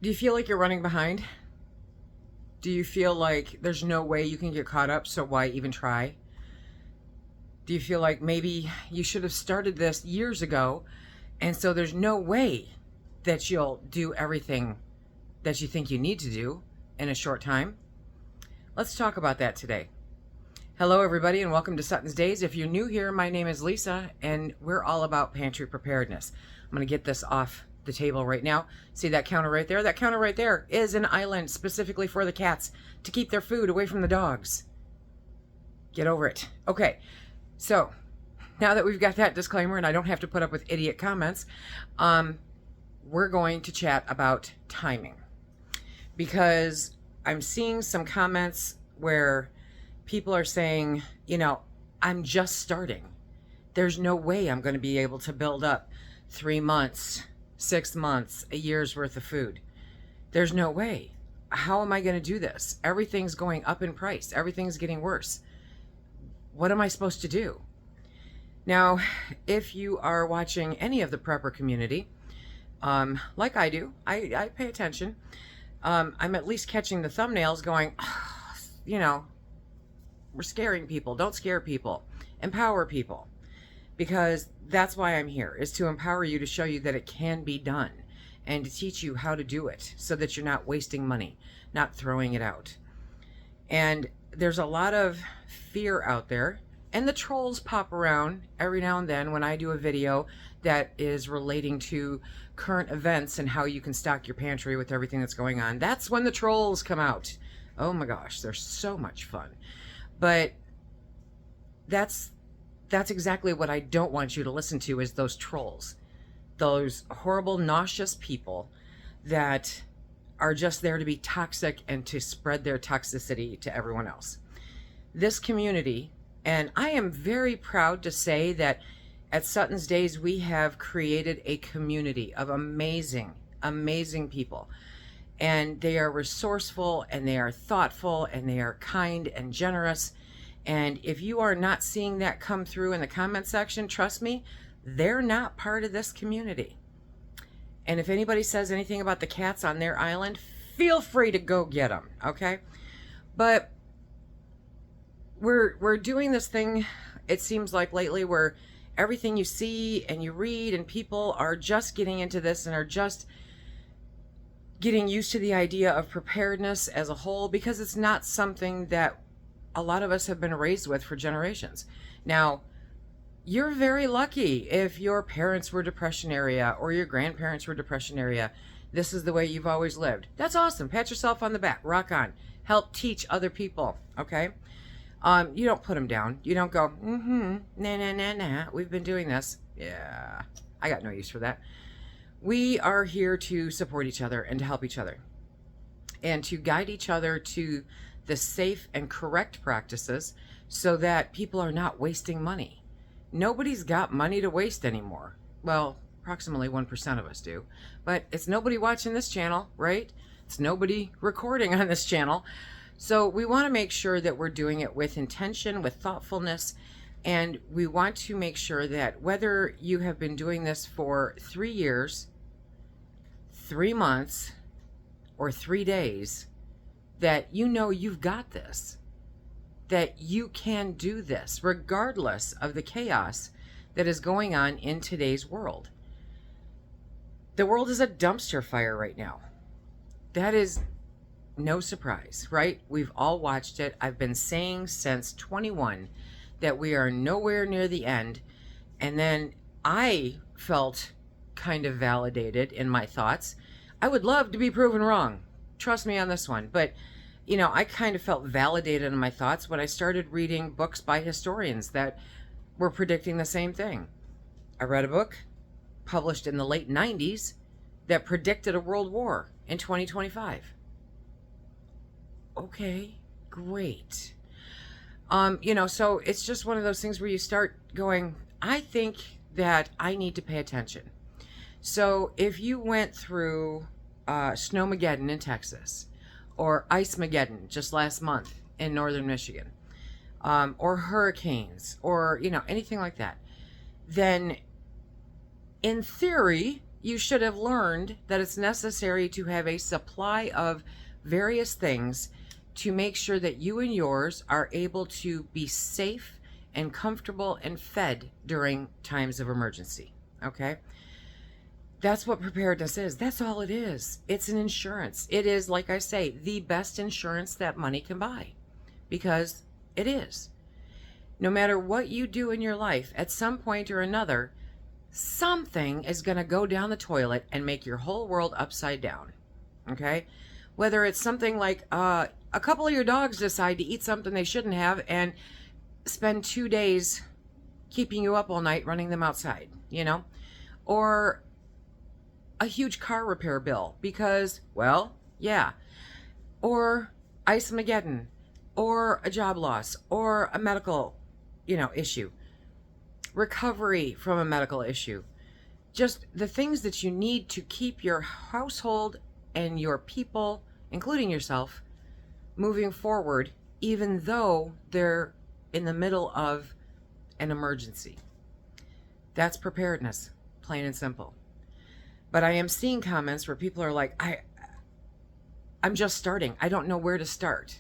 Do you feel like you're running behind? Do you feel like there's no way you can get caught up, so why even try? Do you feel like maybe you should have started this years ago, and so there's no way that you'll do everything that you think you need to do in a short time? Let's talk about that today. Hello, everybody, and welcome to SuttonsDaze. If you're new here, my name is Lisa, and we're all about pantry preparedness. I'm going to get this off the table right now. See that counter right there? That counter right there is an island specifically for the cats to keep their food away from the dogs. Get over it. Okay, so now that we've got that disclaimer and I don't have to put up with idiot comments, we're going to chat about timing. Because I'm seeing some comments where people are saying, you know, I'm just starting. There's no way I'm going to be able to build up 3 months, 6 months, a year's worth of food. There's no way. How am I going to do this? Everything's going up in price. Everything's getting worse. What am I supposed to do? Now, if you are watching any of the prepper community, like I do, I pay attention. I'm at least catching the thumbnails going, you know, we're scaring people. Don't scare people. Empower people. Because that's why I'm here, is to empower you, to show you that it can be done and to teach you how to do it so that you're not wasting money, not throwing it out. And there's a lot of fear out there, and the trolls pop around every now and then when I do a video that is relating to current events and how you can stock your pantry with everything that's going on. That's when the trolls come out. Oh my gosh, they're so much fun. But that's exactly what I don't want you to listen to, is those trolls. Those horrible, nauseous people that are just there to be toxic and to spread their toxicity to everyone else. This community, and I am very proud to say that at SuttonsDaze we have created a community of amazing, amazing people. And they are resourceful, and they are thoughtful, and they are kind and generous. And if you are not seeing that come through in the comment section, trust me, they're not part of this community. And if anybody says anything about the cats on their island, feel free to go get them, okay? But we're doing this thing, it seems like lately, where everything you see and you read and people are just getting into this and are just getting used to the idea of preparedness as a whole, because it's not something that a lot of us have been raised with for generations. Now, you're very lucky if your parents were Depression era or your grandparents were Depression era. This is the way you've always lived. That's awesome. Pat yourself on the back. Rock on. Help teach other people, okay? You don't put them down. You don't go, nah. We've been doing this. Yeah, I got no use for that. We are here to support each other and to help each other and to guide each other to the safe and correct practices so that people are not wasting money. Nobody's got money to waste anymore. Well, approximately 1% of us do, but it's nobody watching this channel, right? It's nobody recording on this channel. So we want to make sure that we're doing it with intention, with thoughtfulness, and we want to make sure that whether you have been doing this for 3 years, 3 months, or 3 days, that you know you've got this, that you can do this regardless of the chaos that is going on in today's world. The world is a dumpster fire right now. That is no surprise, right? We've all watched it. I've been saying since 21 that we are nowhere near the end. And then I felt kind of validated in my thoughts. I would love to be proven wrong. Trust me on this one. But, you know, I kind of felt validated in my thoughts when I started reading books by historians that were predicting the same thing. I read a book published in the late 90s that predicted a world war in 2025. Okay, great. You know, so it's just one of those things where you start going, I think that I need to pay attention. So if you went through Snowmageddon in Texas, or Ice-mageddon just last month in northern Michigan, or hurricanes, or, you know, anything like that, then in theory, you should have learned that it's necessary to have a supply of various things to make sure that you and yours are able to be safe and comfortable and fed during times of emergency. Okay? That's what preparedness is. That's all it is. It's an insurance. It is, like I say, the best insurance that money can buy, because it is. No matter what you do in your life, at some point or another, something is going to go down the toilet and make your whole world upside down. Okay? Whether it's something like a couple of your dogs decide to eat something they shouldn't have and spend 2 days keeping you up all night running them outside, or a huge car repair bill because, well, yeah, or Ice-mageddon, or a job loss, or a medical, issue, recovery from a medical issue, just the things that you need to keep your household and your people, including yourself, moving forward, even though they're in the middle of an emergency. That's preparedness, plain and simple. But I am seeing comments where people are like, I'm just starting. I don't know where to start.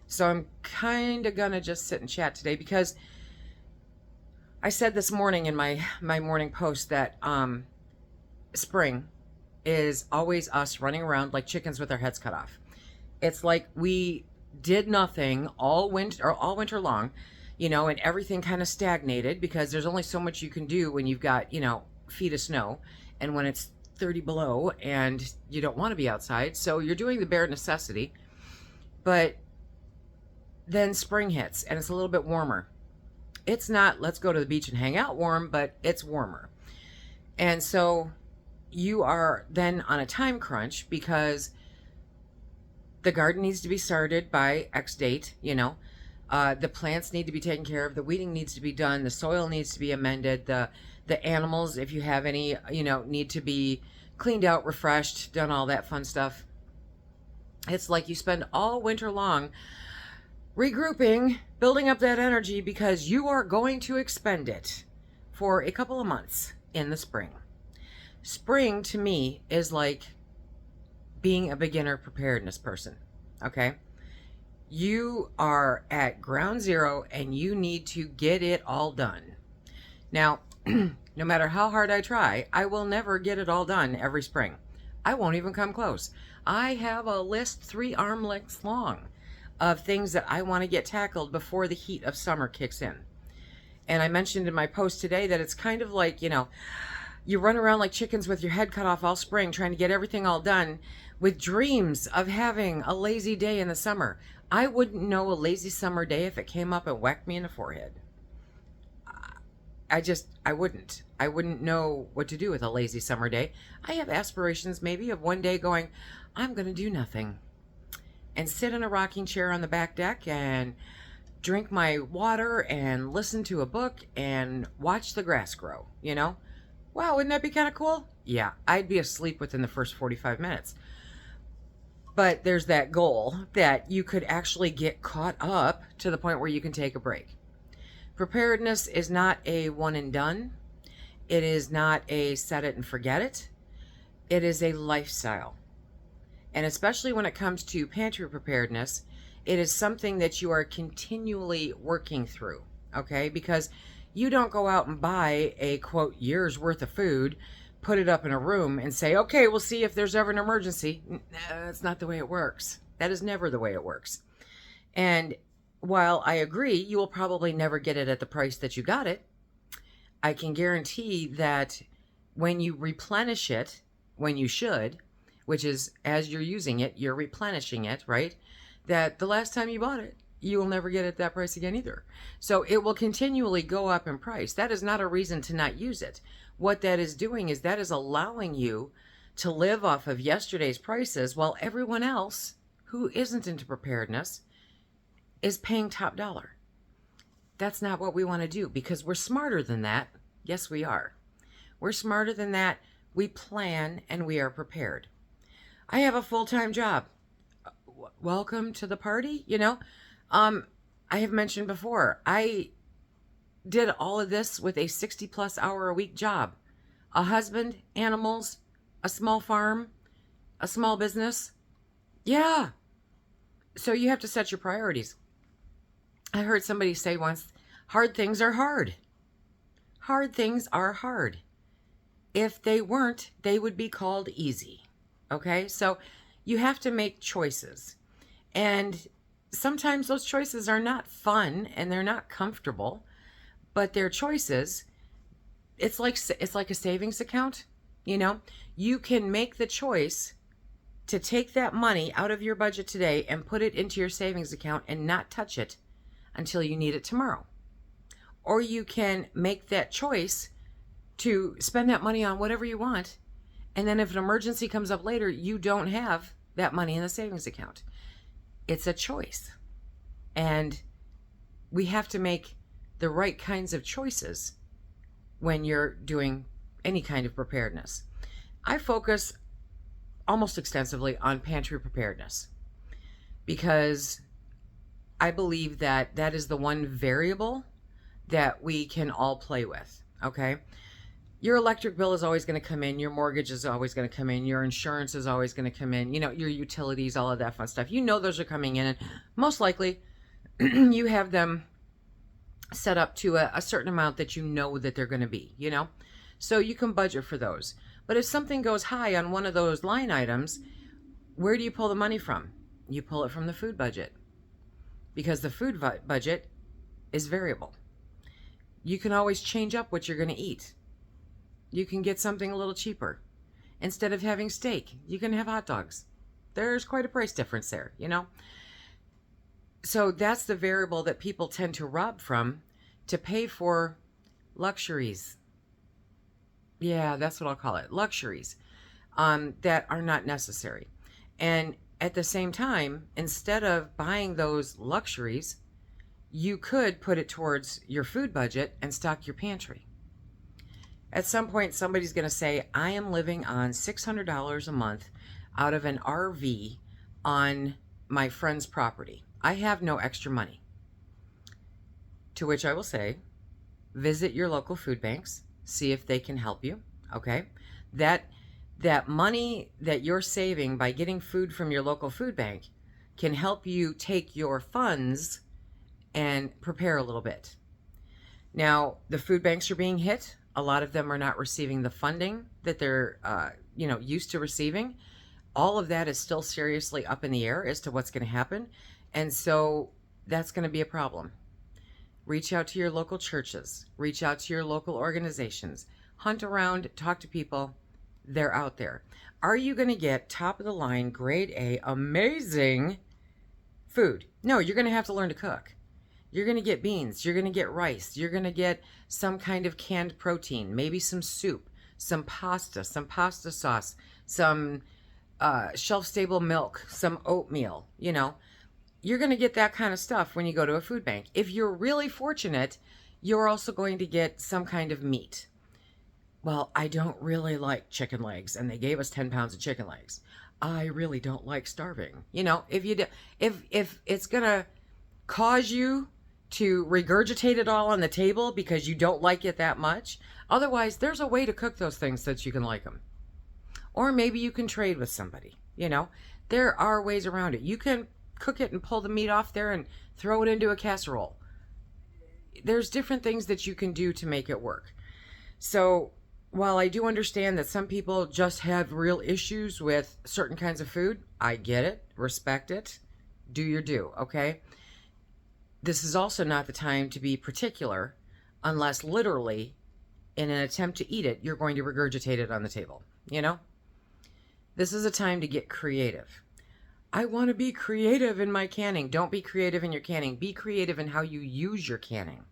So I'm kind of going to just sit and chat today, because I said this morning in my morning post that spring is always us running around like chickens with our heads cut off. It's like we did nothing all winter long, and everything kind of stagnated because there's only so much you can do when you've got, feet of snow, and when it's 30 below and you don't want to be outside. So you're doing the bare necessity. But then spring hits and it's a little bit warmer. It's not let's go to the beach and hang out warm, but it's warmer. And so you are then on a time crunch because the garden needs to be started by X date, the plants need to be taken care of, the weeding needs to be done, the soil needs to be amended, the animals, if you have any, need to be cleaned out, refreshed, done all that fun stuff. It's like you spend all winter long regrouping, building up that energy, because you are going to expend it for a couple of months in the spring. Spring, to me, is like being a beginner preparedness person, okay? You are at ground zero and you need to get it all done. Now, no matter how hard I try, I will never get it all done every spring. I won't even come close. I have a list 3 arm lengths long of things that I want to get tackled before the heat of summer kicks in. And I mentioned in my post today that it's kind of like, you run around like chickens with your head cut off all spring trying to get everything all done with dreams of having a lazy day in the summer. I wouldn't know a lazy summer day if it came up and whacked me in the forehead. I wouldn't. I wouldn't know what to do with a lazy summer day. I have aspirations maybe of one day going, I'm going to do nothing and sit in a rocking chair on the back deck and drink my water and listen to a book and watch the grass grow, Wow, wouldn't that be kind of cool? Yeah, I'd be asleep within the first 45 minutes. But there's that goal that you could actually get caught up to the point where you can take a break. Preparedness is not a one and done. It is not a set it and forget it. It is a lifestyle. And especially when it comes to pantry preparedness, it is something that you are continually working through, okay? Because you don't go out and buy a, quote, year's worth of food, put it up in a room and say, okay, we'll see if there's ever an emergency. That's not the way it works. That is never the way it works. And while I agree, you will probably never get it at the price that you got it, I can guarantee that when you replenish it, when you should, which is as you're using it, you're replenishing it, right? That the last time you bought it, you will never get it at that price again either. So it will continually go up in price. That is not a reason to not use it. What that is doing is that is allowing you to live off of yesterday's prices while everyone else who isn't into preparedness is paying top dollar. That's not what we want to do, because we're smarter than that. Yes, we are. We're smarter than that. We plan and we are prepared. I have a full-time job. Welcome to the party, I have mentioned before, I did all of this with a 60-plus hour a week job. A husband, animals, a small farm, a small business. Yeah. So you have to set your priorities. I heard somebody say once, hard things are hard. Hard things are hard. If they weren't, they would be called easy. Okay? So you have to make choices. And sometimes those choices are not fun and they're not comfortable, but they're choices. It's like a savings account, you know? You can make the choice to take that money out of your budget today and put it into your savings account and not touch it until you need it tomorrow. Or you can make that choice to spend that money on whatever you want, and then if an emergency comes up later, you don't have that money in the savings account. It's a choice. And we have to make the right kinds of choices when you're doing any kind of preparedness. I focus almost extensively on pantry preparedness because I believe that that is the one variable that we can all play with, okay? Your electric bill is always going to come in. Your mortgage is always going to come in. Your insurance is always going to come in. You know, your utilities, all of that fun stuff. You know those are coming in, and most likely you have them set up to a certain amount that you know that they're going to be, you know? So you can budget for those. But if something goes high on one of those line items, where do you pull the money from? You pull it from the food budget, because the food budget is variable. You can always change up what you're going to eat. You can get something a little cheaper. Instead of having steak, you can have hot dogs. There's quite a price difference there, you know? So that's the variable that people tend to rob from to pay for luxuries. Yeah, that's what I'll call it. Luxuries that are not necessary. And at the same time, instead of buying those luxuries, you could put it towards your food budget and stock your pantry. At some point, somebody's going to say, I am living on $600 a month out of an RV on my friend's property. I have no extra money. To which I will say, visit your local food banks, see if they can help you, okay? That money that you're saving by getting food from your local food bank can help you take your funds and prepare a little bit. Now, the food banks are being hit. A lot of them are not receiving the funding that they're used to receiving. All of that is still seriously up in the air as to what's going to happen. And so that's going to be a problem. Reach out to your local churches. Reach out to your local organizations. Hunt around, talk to people. They're out there. Are you going to get top of the line, grade A, amazing food? No, you're going to have to learn to cook. You're going to get beans. You're going to get rice. You're going to get some kind of canned protein, maybe some soup, some pasta sauce, some shelf-stable milk, some oatmeal, you know. You're going to get that kind of stuff when you go to a food bank. If you're really fortunate, you're also going to get some kind of meat. Well, I don't really like chicken legs, and they gave us 10 pounds of chicken legs. I really don't like starving. You know, if it's going to cause you to regurgitate it all on the table because you don't like it that much. Otherwise, there's a way to cook those things so that you can like them. Or maybe you can trade with somebody, you know. There are ways around it. You can cook it and pull the meat off there and throw it into a casserole. There's different things that you can do to make it work. So while I do understand that some people just have real issues with certain kinds of food, I get it, respect it, do your due, okay? This is also not the time to be particular unless literally in an attempt to eat it, you're going to regurgitate it on the table, you know? This is a time to get creative. I want to be creative in my canning. Don't be creative in your canning. Be creative in how you use your canning.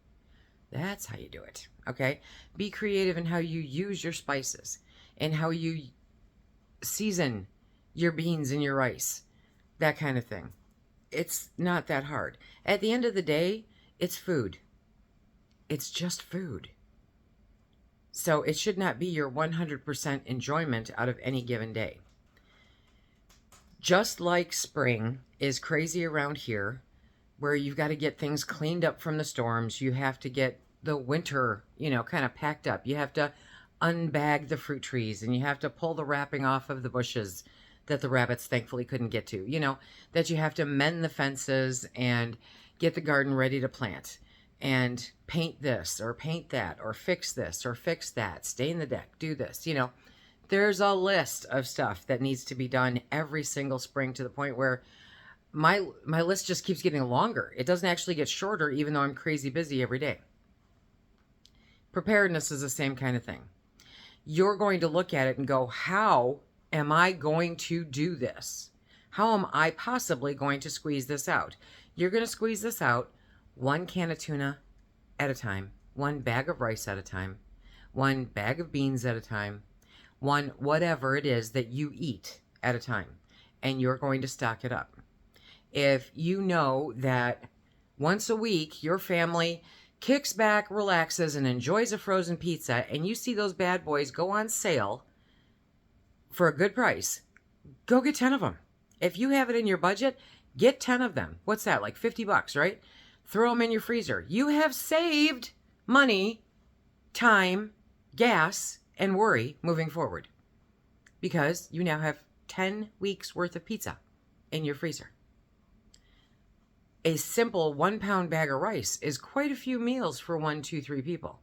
That's how you do it, okay? Be creative in how you use your spices and how you season your beans and your rice, that kind of thing. It's not that hard. At the end of the day, it's food. It's just food. So it should not be your 100% enjoyment out of any given day. Just like spring is crazy around here, where you've got to get things cleaned up from the storms. You have to get the winter, kind of packed up. You have to unbag the fruit trees, and you have to pull the wrapping off of the bushes that the rabbits thankfully couldn't get to. That you have to mend the fences and get the garden ready to plant and paint this or paint that or fix this or fix that, stain the deck, do this. There's a list of stuff that needs to be done every single spring, to the point where my list just keeps getting longer. It doesn't actually get shorter, even though I'm crazy busy every day. Preparedness is the same kind of thing. You're going to look at it and go, how am I going to do this? How am I possibly going to squeeze this out? You're going to squeeze this out one can of tuna at a time, one bag of rice at a time, one bag of beans at a time, one whatever it is that you eat at a time, and you're going to stock it up. If you know that once a week your family kicks back, relaxes, and enjoys a frozen pizza, and you see those bad boys go on sale for a good price, go get 10 of them. If you have it in your budget, get 10 of them. What's that, like $50, right? Throw them in your freezer. You have saved money, time, gas, and worry moving forward, because you now have 10 weeks worth of pizza in your freezer. A simple 1-pound bag of rice is quite a few meals for 1, 2, 3 people.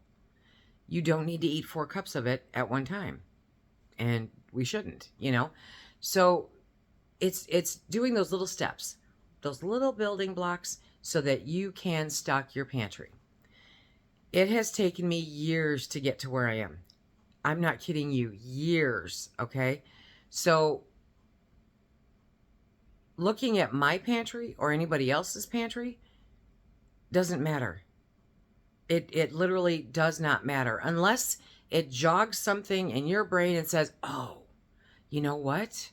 You don't need to eat 4 cups of it at one time. And we shouldn't, So it's doing those little steps, those little building blocks, so that you can stock your pantry. It has taken me years to get to where I am. I'm not kidding you, years, okay? So looking at my pantry or anybody else's pantry doesn't matter. It literally does not matter, unless it jogs something in your brain and says, oh, you know what?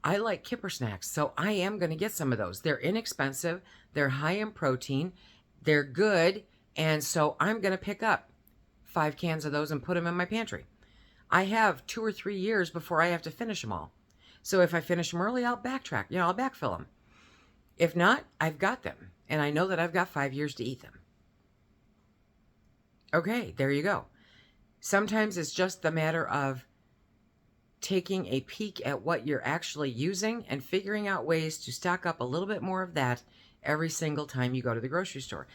I like kipper snacks, so I am going to get some of those. They're inexpensive, they're high in protein, they're good, and so I'm going to pick up 5 cans of those and put them in my pantry. I have 2 or 3 years before I have to finish them all. So if I finish them early, I'll backtrack. I'll backfill them. If not, I've got them. And I know that I've got 5 years to eat them. Okay, there you go. Sometimes it's just the matter of taking a peek at what you're actually using and figuring out ways to stock up a little bit more of that every single time you go to the grocery store.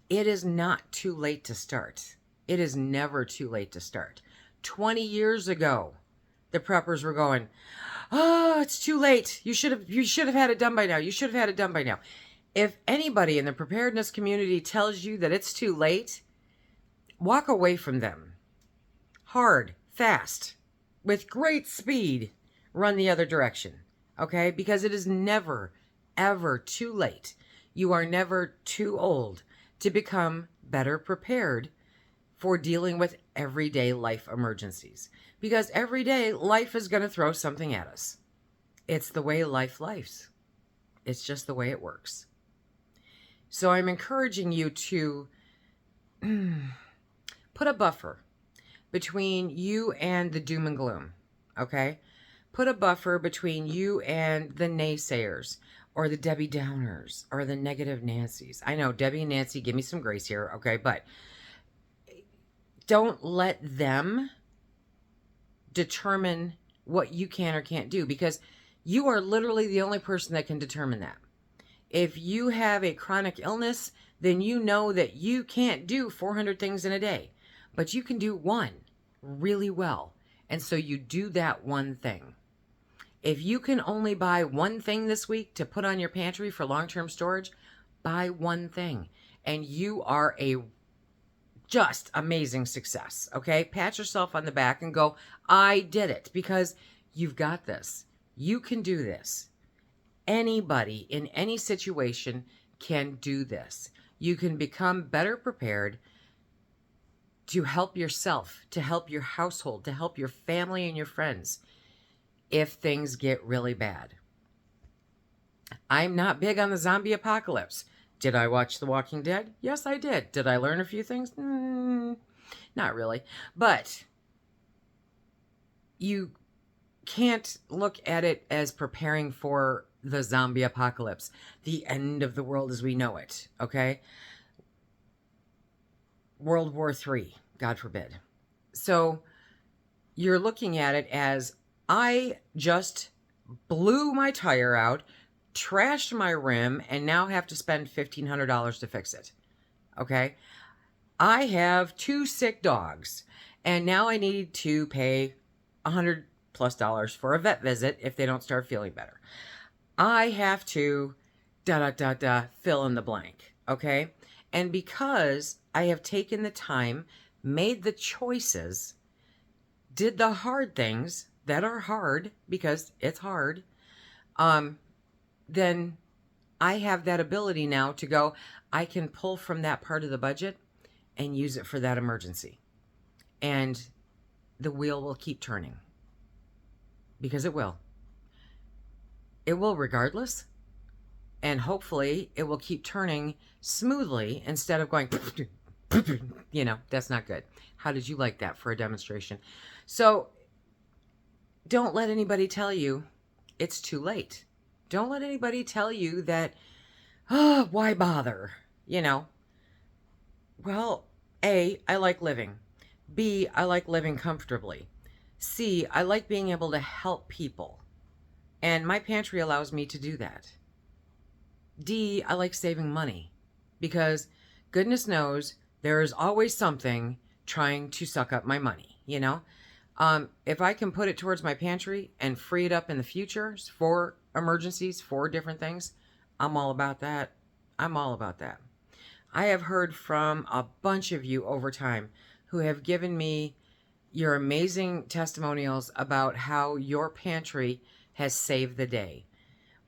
It is not too late to start. It is never too late to start. 20 years ago, the preppers were going, oh, it's too late. You should have had it done by now. You should have had it done by now. If anybody in the preparedness community tells you that it's too late, walk away from them. Hard, fast, with great speed, run the other direction. Okay? Because it is never, ever too late. You are never too old to become better prepared for dealing with everyday life emergencies. Because every day, life is going to throw something at us. It's the way life lives. It's just the way it works. So I'm encouraging you to put a buffer between you and the doom and gloom, okay? Put a buffer between you and the naysayers or the Debbie Downers or the negative Nancys. I know, Debbie and Nancy, give me some grace here, okay? But don't let them determine what you can or can't do, because you are literally the only person that can determine that. If you have a chronic illness, then you know that you can't do 400 things in a day, but you can do one really well. And so you do that one thing. If you can only buy one thing this week to put on your pantry for long-term storage, buy one thing. And you are a just amazing success, okay? Pat yourself on the back and go, I did it, because you've got this. You can do this. Anybody in any situation can do this. You can become better prepared to help yourself, to help your household, to help your family and your friends if things get really bad. I'm not big on the zombie apocalypse. Did I watch The Walking Dead? Yes, I did. Did I learn a few things? Not really. But you can't look at it as preparing for the zombie apocalypse, the end of the world as we know it, okay? World War III, God forbid. So you're looking at it as, I just blew my tire out, trashed my rim, and now have to spend $1,500 to fix it. Okay? I have 2 sick dogs, and now I need to pay $100+ for a vet visit if they don't start feeling better. I have to fill in the blank. Okay? And because I have taken the time, made the choices, did the hard things that are hard, because it's hard, then I have that ability now to go, I can pull from that part of the budget and use it for that emergency. And the wheel will keep turning. Because it will. It will regardless. And hopefully it will keep turning smoothly instead of going, that's not good. How did you like that for a demonstration? So don't let anybody tell you it's too late. Don't let anybody tell you that, why bother? Well, A, I like living. B, I like living comfortably. C, I like being able to help people. And my pantry allows me to do that. D, I like saving money. Because goodness knows there is always something trying to suck up my money, If I can put it towards my pantry and free it up in the future for emergencies, for different things, I'm all about that. I'm all about that. I have heard from a bunch of you over time who have given me your amazing testimonials about how your pantry has saved the day.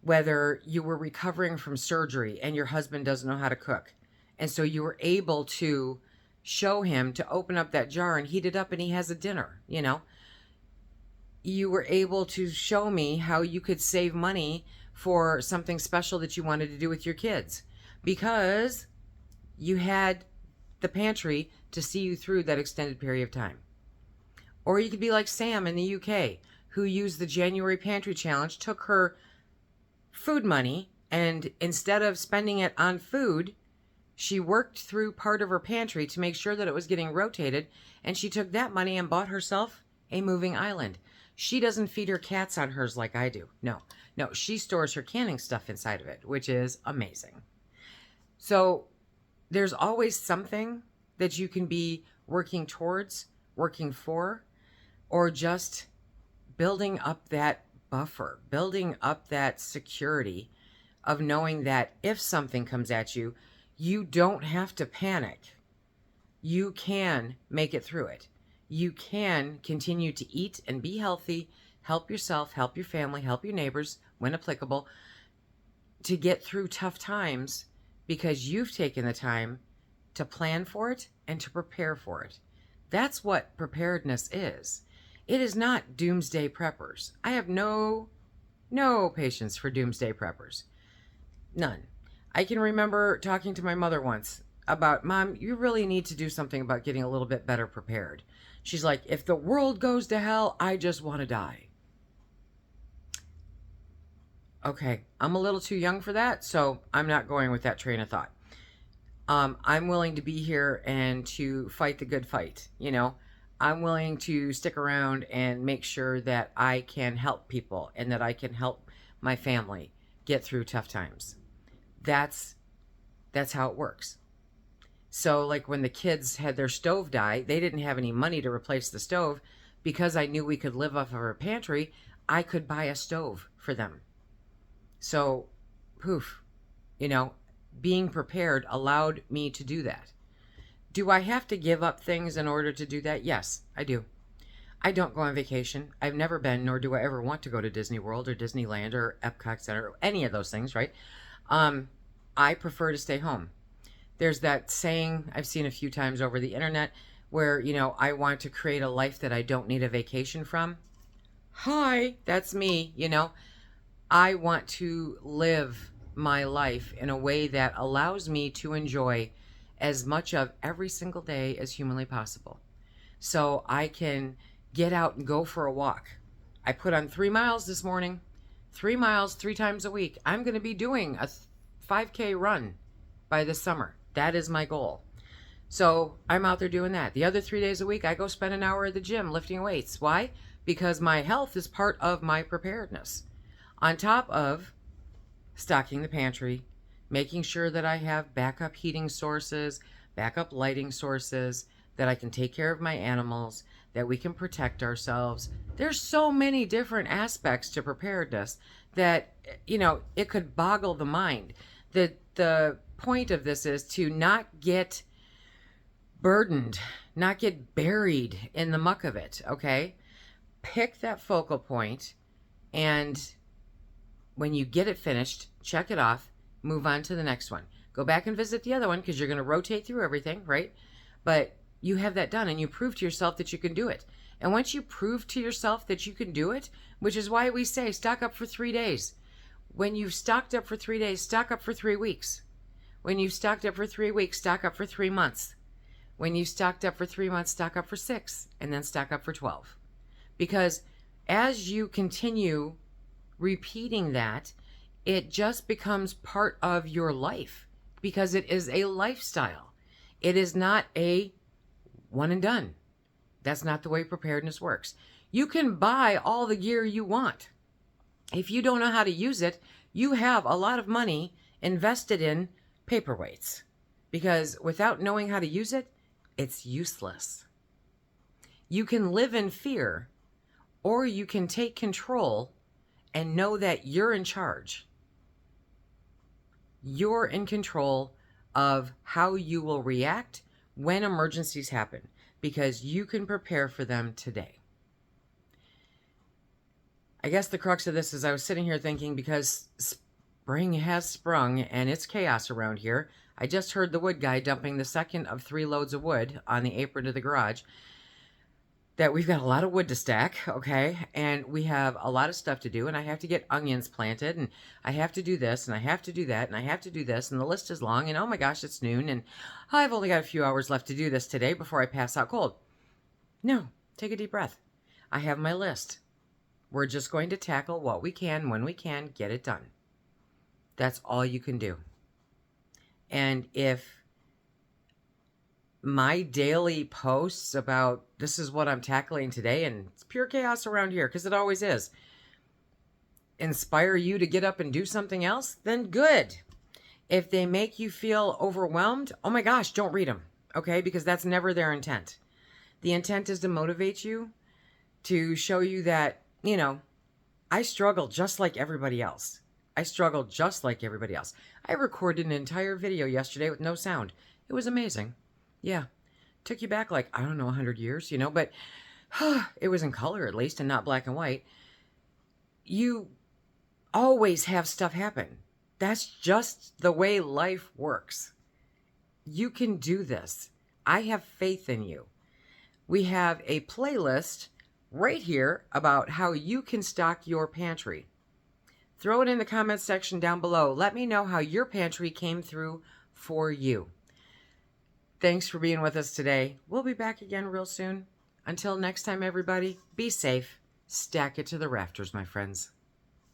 Whether you were recovering from surgery and your husband doesn't know how to cook, and so you were able to show him to open up that jar and heat it up and he has a dinner, You were able to show me how you could save money for something special that you wanted to do with your kids because you had the pantry to see you through that extended period of time. Or you could be like Sam in the UK, who used the January Pantry Challenge, took her food money, and instead of spending it on food, she worked through part of her pantry to make sure that it was getting rotated, and she took that money and bought herself a moving island. She doesn't feed her cats on hers like I do. No, she stores her canning stuff inside of it, which is amazing. So there's always something that you can be working towards, working for, or just building up that buffer, building up that security of knowing that if something comes at you, you don't have to panic. You can make it through it. You can continue to eat and be healthy, help yourself, help your family, help your neighbors when applicable, to get through tough times because you've taken the time to plan for it and to prepare for it. That's what preparedness is. It is not doomsday preppers. I have no patience for doomsday preppers. None. I can remember talking to my mother once about, Mom, you really need to do something about getting a little bit better prepared. She's like, if the world goes to hell, I just want to die. Okay, I'm a little too young for that, so I'm not going with that train of thought. I'm willing to be here and to fight the good fight, I'm willing to stick around and make sure that I can help people and that I can help my family get through tough times. That's how it works. So like when the kids had their stove die, they didn't have any money to replace the stove. Because I knew we could live off of our pantry, I could buy a stove for them. So, poof, being prepared allowed me to do that. Do I have to give up things in order to do that? Yes, I do. I don't go on vacation. I've never been, nor do I ever want to go to Disney World or Disneyland or Epcot Center or any of those things, right? I prefer to stay home. There's that saying I've seen a few times over the internet where, I want to create a life that I don't need a vacation from. Hi, that's me, I want to live my life in a way that allows me to enjoy as much of every single day as humanly possible. So I can get out and go for a walk. I put on 3 miles this morning, 3 miles 3 times a week. I'm going to be doing a 5K run by this summer. That is my goal. So I'm out there doing that. The other 3 days a week, I go spend an hour at the gym lifting weights. Why? Because my health is part of my preparedness. On top of stocking the pantry, making sure that I have backup heating sources, backup lighting sources, that I can take care of my animals, that we can protect ourselves. There's so many different aspects to preparedness that, it could boggle the mind. The point of this is to not get burdened, not get buried in the muck of it, okay? Pick that focal point, and when you get it finished, check it off, move on to the next one. Go back and visit the other one because you're going to rotate through everything, right? But you have that done and you prove to yourself that you can do it. And once you prove to yourself that you can do it, which is why we say stock up for 3 days. When you've stocked up for 3 days, stock up for 3 weeks. When you've stocked up for 3 weeks, stock up for 3 months. When you stocked up for 3 months, stock up for 6, and then stock up for 12. Because as you continue repeating that, it just becomes part of your life, because it is a lifestyle. It is not a one and done. That's not the way preparedness works. You can buy all the gear you want. If you don't know how to use it, you have a lot of money invested in paperweights, because without knowing how to use it, it's useless. You can live in fear, or you can take control and know that you're in charge. You're in control of how you will react when emergencies happen, because you can prepare for them today. I guess the crux of this is I was sitting here thinking, because spring has sprung and it's chaos around here. I just heard the wood guy dumping the second of 3 loads of wood on the apron of the garage. That we've got a lot of wood to stack, okay? And we have a lot of stuff to do, and I have to get onions planted, and I have to do this, and I have to do that, and I have to do this, and the list is long, and oh my gosh, it's noon, and I've only got a few hours left to do this today before I pass out cold. No, take a deep breath. I have my list. We're just going to tackle what we can, when we can, get it done. That's all you can do. And if my daily posts about this is what I'm tackling today, and it's pure chaos around here because it always is, inspire you to get up and do something else, then good. If they make you feel overwhelmed, oh my gosh, don't read them, okay? Because that's never their intent. The intent is to motivate you, to show you that, I struggle just like everybody else. I struggle just like everybody else. I recorded an entire video yesterday with no sound. It was amazing. Yeah, took you back like, I don't know, 100 years, but it was in color at least and not black and white. You always have stuff happen. That's just the way life works. You can do this. I have faith in you. We have a playlist right here about how you can stock your pantry. Throw it in the comments section down below. Let me know how your pantry came through for you. Thanks for being with us today. We'll be back again real soon. Until next time, everybody, be safe. Stack it to the rafters, my friends.